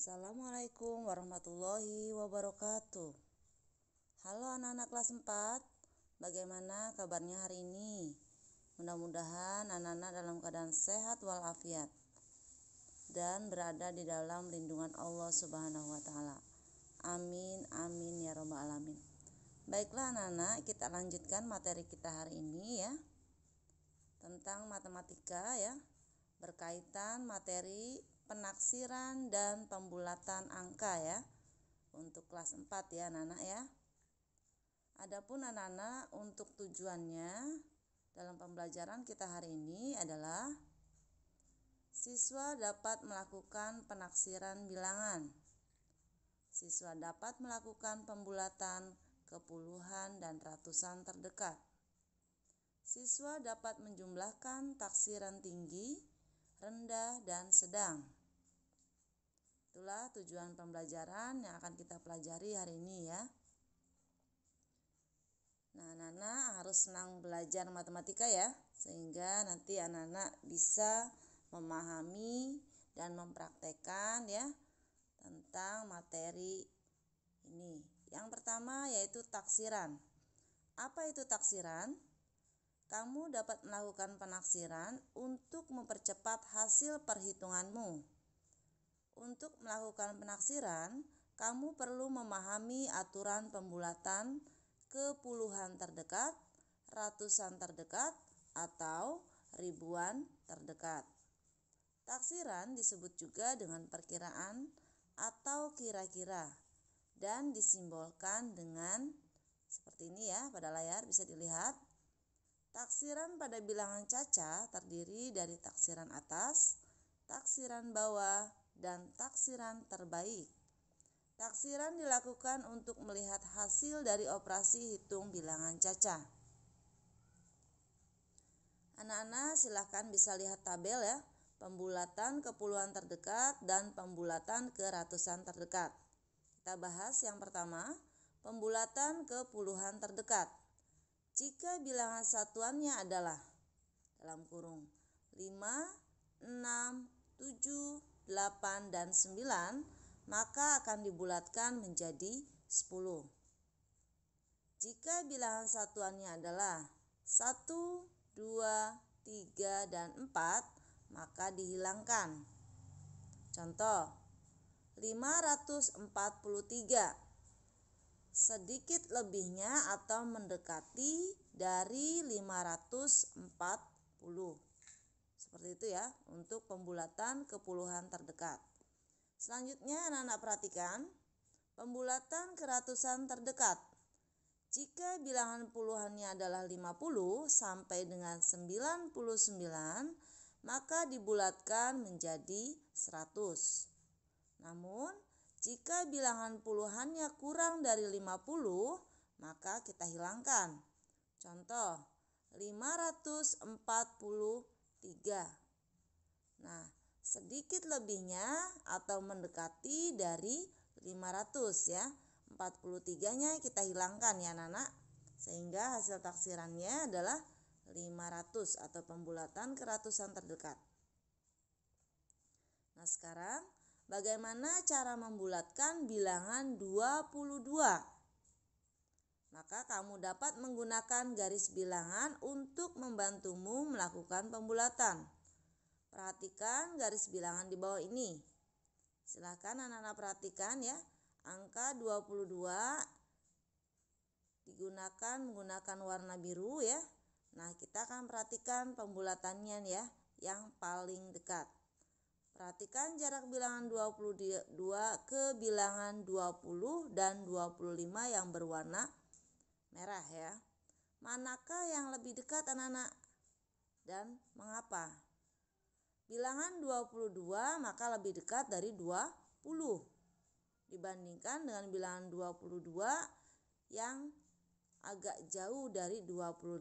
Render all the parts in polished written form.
Assalamualaikum warahmatullahi wabarakatuh. Halo anak-anak kelas 4, bagaimana kabarnya hari ini? Mudah-mudahan anak-anak dalam keadaan sehat walafiat dan berada di dalam lindungan Allah Subhanahu wa taala. Amin amin ya rabbal alamin. Baiklah anak-anak, kita lanjutkan materi kita hari ini ya. Tentang matematika ya. Berkaitan materi penaksiran dan pembulatan angka ya. Untuk kelas 4 ya anak-anak ya. Adapun anak-anak untuk tujuannya dalam pembelajaran kita hari ini adalah siswa dapat melakukan penaksiran bilangan. Siswa dapat melakukan pembulatan ke puluhan dan ratusan terdekat. Siswa dapat menjumlahkan taksiran tinggi, rendah, dan sedang. Itulah tujuan pembelajaran yang akan kita pelajari hari ini ya. Nah, anak-anak harus senang belajar matematika ya, sehingga nanti anak-anak bisa memahami dan mempraktekkan ya tentang materi ini. Yang pertama yaitu taksiran. Apa itu taksiran? Kamu dapat melakukan penaksiran untuk mempercepat hasil perhitunganmu. Untuk melakukan penaksiran, kamu perlu memahami aturan pembulatan ke puluhan terdekat, ratusan terdekat, atau ribuan terdekat. Taksiran disebut juga dengan perkiraan atau kira-kira dan disimbolkan dengan seperti ini ya, pada layar bisa dilihat. Taksiran pada bilangan caca terdiri dari taksiran atas, taksiran bawah, dan taksiran terbaik. Taksiran dilakukan untuk melihat hasil dari operasi hitung bilangan caca. Anak-anak silahkan bisa lihat tabel ya, pembulatan ke puluhan terdekat dan pembulatan ke ratusan terdekat. Kita bahas yang pertama, pembulatan ke puluhan terdekat. Jika bilangan satuannya adalah dalam kurung 5, 6, 7, 8, dan 9, maka akan dibulatkan menjadi 10. Jika bilangan satuannya adalah 1, 2, 3, dan 4, maka dihilangkan. Contoh, 543. Sedikit lebihnya atau mendekati dari 540. Seperti itu ya untuk pembulatan ke puluhan terdekat. Selanjutnya anak-anak perhatikan pembulatan ke ratusan terdekat. Jika bilangan puluhannya adalah 50 sampai dengan 99, maka dibulatkan menjadi 100. Namun jika bilangan puluhannya kurang dari 50, maka kita hilangkan. Contoh, 543. Nah, sedikit lebihnya atau mendekati dari 500 ya. 43-nya kita hilangkan ya anak-anak. Sehingga hasil taksirannya adalah 500 atau pembulatan ke ratusan terdekat. Nah, sekarang bagaimana cara membulatkan bilangan 22? Maka kamu dapat menggunakan garis bilangan untuk membantumu melakukan pembulatan. Perhatikan garis bilangan di bawah ini. Silakan anak-anak perhatikan ya. Angka 22 digunakan menggunakan warna biru ya. Nah, kita akan perhatikan pembulatannya ya, yang paling dekat. Perhatikan jarak bilangan 22 ke bilangan 20 dan 25 yang berwarna merah ya. Manakah yang lebih dekat anak-anak? Dan mengapa? Bilangan 22 maka lebih dekat dari 20 dibandingkan dengan bilangan 22 yang agak jauh dari 25.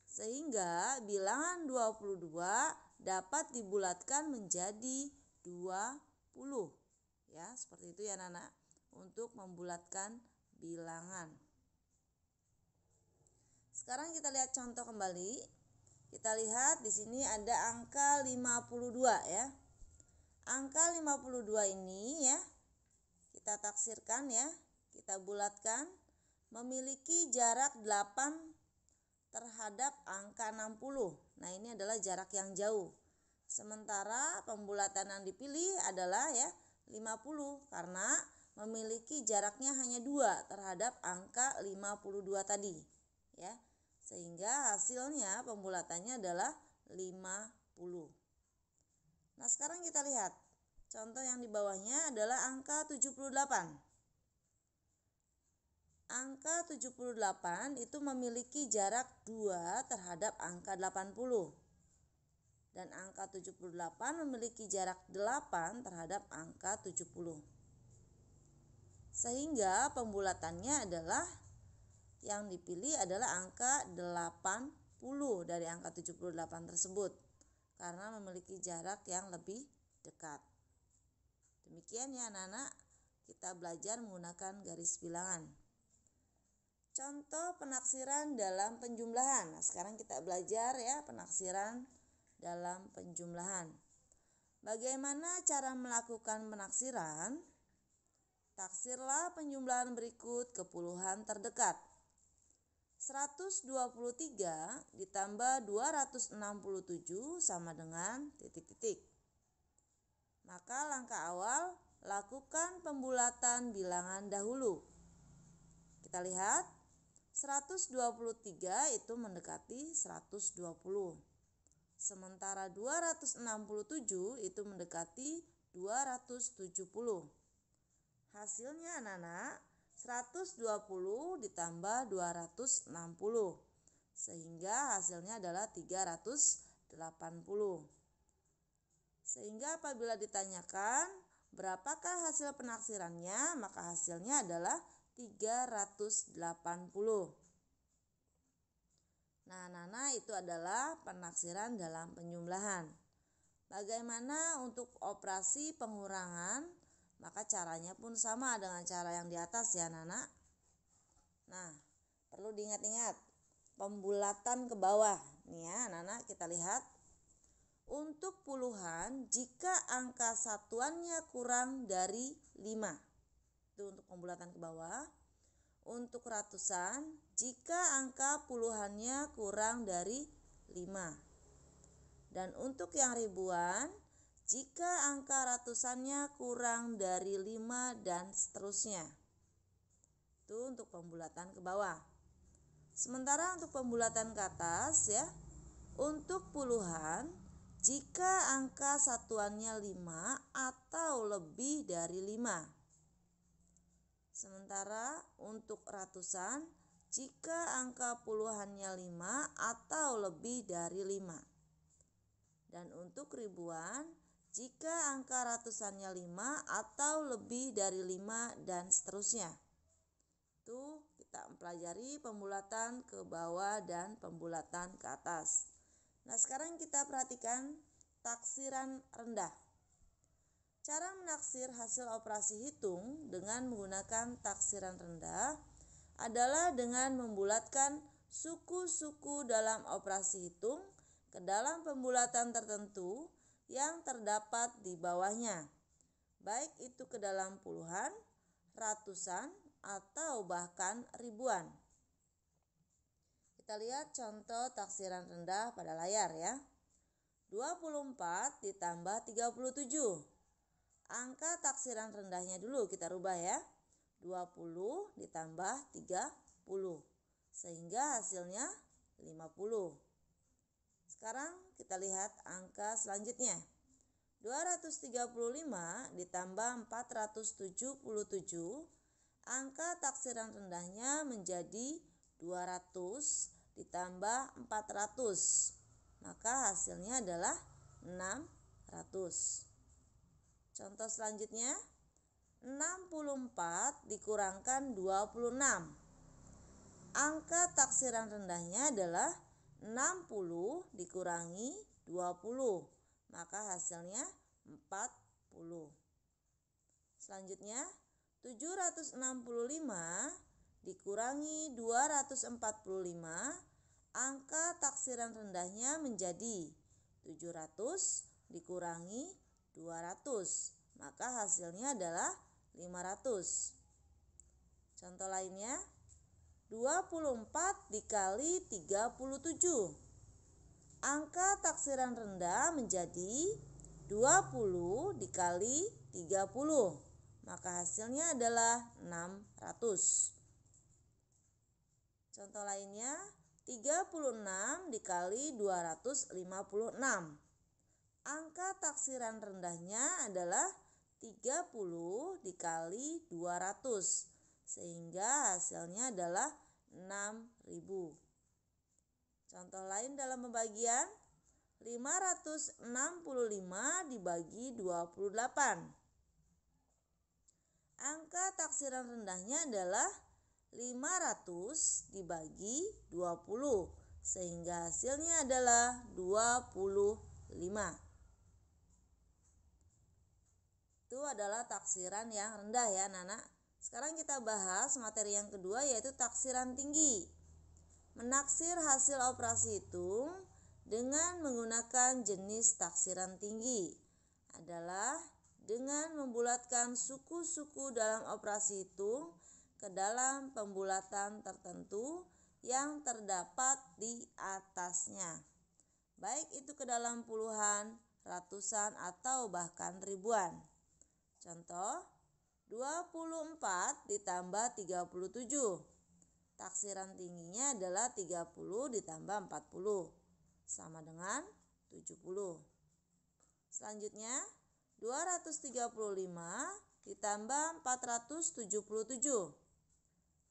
Sehingga bilangan 22 dapat dibulatkan menjadi 20. Ya, seperti itu ya anak-anak untuk membulatkan bilangan. Sekarang kita lihat contoh kembali. Kita lihat di sini ada angka 52 ya. angka 52 ini ya, kita taksirkan ya, kita bulatkan, memiliki jarak 8 terhadap angka 60. Nah, ini adalah jarak yang jauh. Sementara pembulatan yang dipilih adalah ya 50 karena memiliki jaraknya hanya 2 terhadap angka 52 tadi ya. Sehingga hasilnya pembulatannya adalah 50. Nah, sekarang kita lihat contoh yang di bawahnya adalah angka 78. Angka 78 itu memiliki jarak 2 terhadap angka 80. Dan angka 78 memiliki jarak 8 terhadap angka 70. Sehingga pembulatannya adalah yang dipilih adalah angka 80 dari angka 78 tersebut. Karena memiliki jarak yang lebih dekat. Demikian ya anak-anak, kita belajar menggunakan garis bilangan. Contoh penaksiran dalam penjumlahan. Nah, sekarang kita belajar ya penaksiran dalam penjumlahan. Bagaimana cara melakukan penaksiran? Taksirlah penjumlahan berikut ke puluhan terdekat. 123 ditambah 267 sama dengan titik-titik. Maka langkah awal, lakukan pembulatan bilangan dahulu. Kita lihat, 123 itu mendekati 120. Sementara 267 itu mendekati 270. Hasilnya anak-anak 120 ditambah 260. Sehingga hasilnya adalah 380. Sehingga apabila ditanyakan berapakah hasil penaksirannya, maka hasilnya adalah 380. Nah, anak-anak, itu adalah penaksiran dalam penjumlahan. Bagaimana untuk operasi pengurangan? Maka caranya pun sama dengan cara yang di atas ya anak-anak. Nah, perlu diingat-ingat pembulatan ke bawah. Nih ya anak-anak, kita lihat. Untuk puluhan, jika angka satuannya kurang dari 5. Itu untuk pembulatan ke bawah. Untuk ratusan, jika angka puluhannya kurang dari 5. Dan untuk yang ribuan, jika angka ratusannya kurang dari 5 dan seterusnya. Itu untuk pembulatan ke bawah. Sementara untuk pembulatan ke atas ya, untuk puluhan, jika angka satuannya 5 atau lebih dari 5. Sementara untuk ratusan, jika angka puluhannya 5 atau lebih dari 5. Dan untuk ribuan, jika angka ratusannya 5 atau lebih dari 5 dan seterusnya. Itu kita mempelajari pembulatan ke bawah dan pembulatan ke atas. Nah, sekarang kita perhatikan taksiran rendah. Cara menaksir hasil operasi hitung dengan menggunakan taksiran rendah adalah dengan membulatkan suku-suku dalam operasi hitung ke dalam pembulatan tertentu yang terdapat di bawahnya, baik itu ke dalam puluhan, ratusan, atau bahkan ribuan. Kita lihat contoh taksiran rendah pada layar ya. 24 ditambah 37. Angka taksiran rendahnya dulu kita rubah ya. 20 ditambah 30. Sehingga hasilnya 50. Sekarang kita lihat angka selanjutnya. 235 ditambah 477. Angka taksiran rendahnya menjadi 200 ditambah 400. Maka hasilnya adalah 600. Contoh selanjutnya, 64 dikurangkan 26. Angka taksiran rendahnya adalah 60 dikurangi 20. Maka hasilnya 40. Selanjutnya, 765 dikurangi 245. Angka taksiran rendahnya menjadi 700 dikurangi 200. Maka hasilnya adalah 500. Contoh lainnya, 24 dikali 37. Angka taksiran rendah menjadi 20 dikali 30. Maka hasilnya adalah 600. Contoh lainnya, 36 dikali 256. Angka taksiran rendahnya adalah 30 dikali 200. Sehingga hasilnya adalah 6.000. Contoh lain dalam pembagian, 565 dibagi 28. Angka taksiran rendahnya adalah 500 dibagi 20. Sehingga hasilnya adalah 25. Itu adalah taksiran yang rendah ya anak-anak. Sekarang kita bahas materi yang kedua, yaitu taksiran tinggi. Menaksir hasil operasi hitung dengan menggunakan jenis taksiran tinggi adalah dengan membulatkan suku-suku dalam operasi hitung ke dalam pembulatan tertentu yang terdapat di atasnya, baik itu ke dalam puluhan, ratusan, atau bahkan ribuan. Contoh, 24 ditambah 37. Taksiran tingginya adalah 30 ditambah 40, sama dengan 70. Selanjutnya, 235 ditambah 477.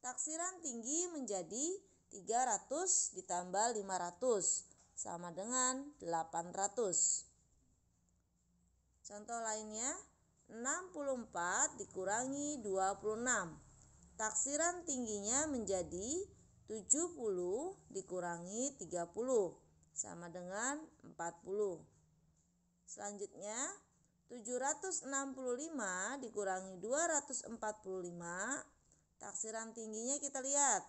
Taksiran tinggi menjadi 300 ditambah 500, sama dengan 800. Contoh lainnya, 64 dikurangi 26. Taksiran tingginya menjadi 70 dikurangi 30, sama dengan 40. Selanjutnya, 765 dikurangi 245. Taksiran tingginya kita lihat.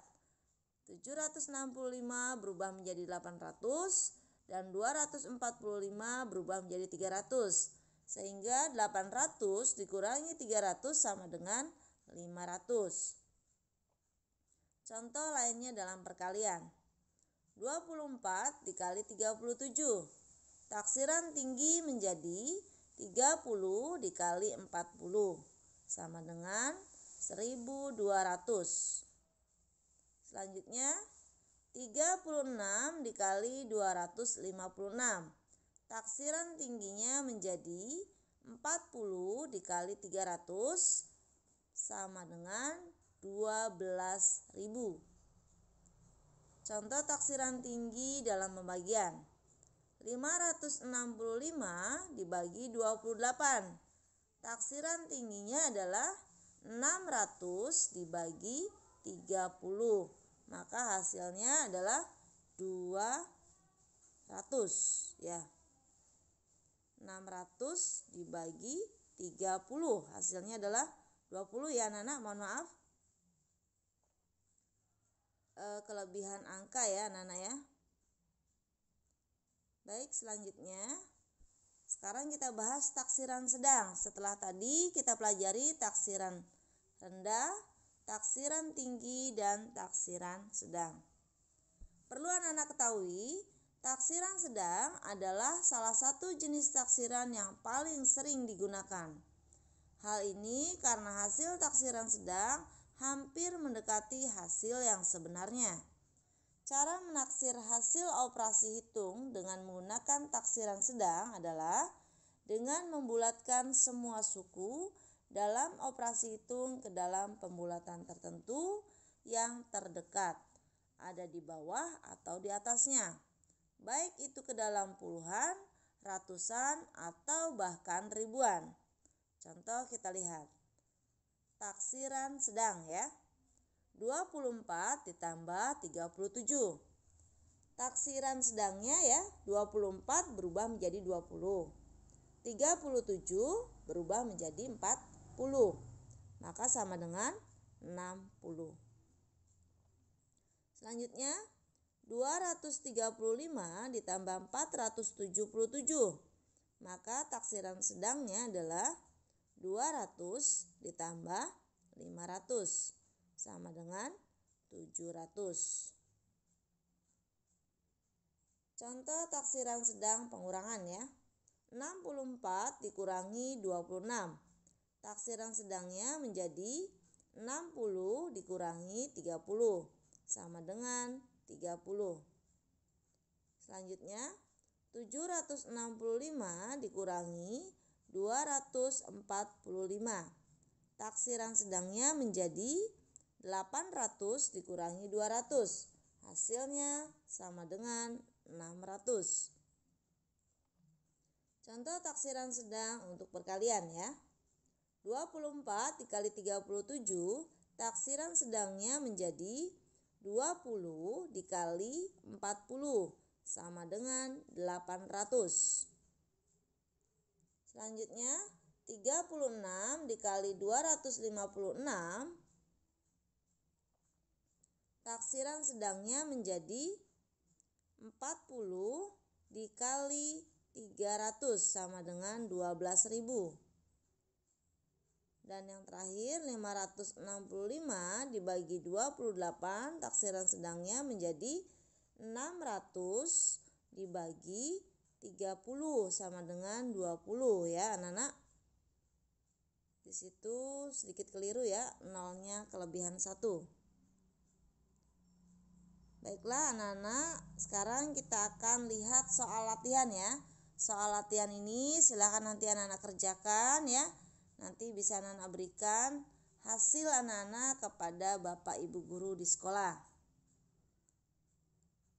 765 berubah menjadi 800 dan 245 berubah menjadi 300. Sehingga 800 dikurangi 300 sama dengan 500. Contoh lainnya dalam perkalian. 24 dikali 37. Taksiran tinggi menjadi 30 dikali 40, sama dengan 1200. Selanjutnya, 36 dikali 256. Taksiran tingginya menjadi 40 dikali 300, sama dengan 12.000. Contoh taksiran tinggi dalam pembagian. 565 dibagi 28. Taksiran tingginya adalah 600 dibagi 30. Maka hasilnya adalah 200 ya. 600 dibagi 30, hasilnya adalah 20 ya anak-anak, mohon maaf. Kelebihan angka ya anak-anak ya. Baik, selanjutnya sekarang kita bahas taksiran sedang. Setelah tadi kita pelajari taksiran rendah, taksiran tinggi, dan taksiran sedang. Perlu anak-anak ketahui, taksiran sedang adalah salah satu jenis taksiran yang paling sering digunakan. Hal ini karena hasil taksiran sedang hampir mendekati hasil yang sebenarnya. Cara menaksir hasil operasi hitung dengan menggunakan taksiran sedang adalah dengan membulatkan semua suku dalam operasi hitung ke dalam pembulatan tertentu yang terdekat, ada di bawah atau di atasnya, baik itu ke dalam puluhan, ratusan, atau bahkan ribuan. Contoh kita lihat. Taksiran sedang ya. 24 ditambah 37. Taksiran sedangnya ya, 24 berubah menjadi 20. 37 berubah menjadi 40. Maka sama dengan 60. Selanjutnya, 235 ditambah 477. Maka taksiran sedangnya adalah 200 ditambah 500 sama dengan 700. Contoh taksiran sedang pengurangan ya. 64 dikurangi 26. Taksiran sedangnya menjadi 60 dikurangi 30 sama dengan 30. Selanjutnya 765 dikurangi 245. Taksiran sedangnya menjadi 800 dikurangi 200. Hasilnya sama dengan 600. Contoh taksiran sedang untuk perkalian ya. 24 dikali 37, taksiran sedangnya menjadi 20 dikali 40 sama dengan 800. Selanjutnya 36 dikali 256, taksiran sedangnya menjadi 40 dikali 300 sama dengan 12.000. Dan yang terakhir 565 dibagi 28, taksiran sedangnya menjadi 600 dibagi 30 sama dengan 20 ya anak-anak. Di situ sedikit keliru ya, nolnya kelebihan 1. Baiklah anak-anak, sekarang kita akan lihat soal latihan ya. Soal latihan ini silakan nanti anak-anak kerjakan ya. Nanti bisa anak-anak berikan hasil anak-anak kepada Bapak Ibu guru di sekolah.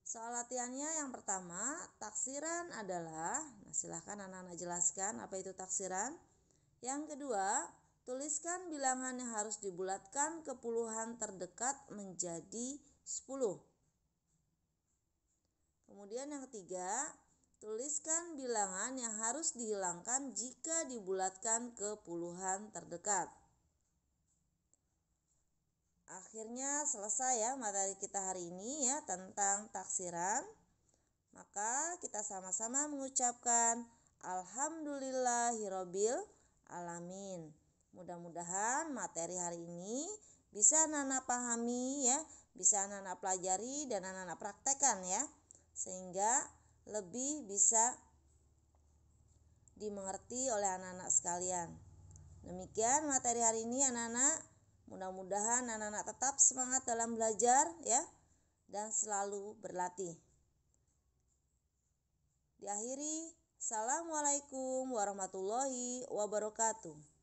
Soal latihannya yang pertama, taksiran adalah, silakan anak-anak jelaskan apa itu taksiran. Yang kedua, tuliskan bilangan yang harus dibulatkan ke puluhan terdekat menjadi 10. Kemudian yang ketiga, tuliskan bilangan yang harus dihilangkan jika dibulatkan ke puluhan terdekat. Akhirnya selesai ya materi kita hari ini ya tentang taksiran. Maka kita sama-sama mengucapkan Alhamdulillahirabbil alamin. Mudah-mudahan materi hari ini bisa anak-anak pahami ya, bisa anak-anak pelajari dan anak-anak praktekkan ya. Sehingga lebih bisa dimengerti oleh anak-anak sekalian. Demikian materi hari ini anak-anak. Mudah-mudahan anak-anak tetap semangat dalam belajar ya dan selalu berlatih. Diakhiri, Assalamualaikum warahmatullahi wabarakatuh.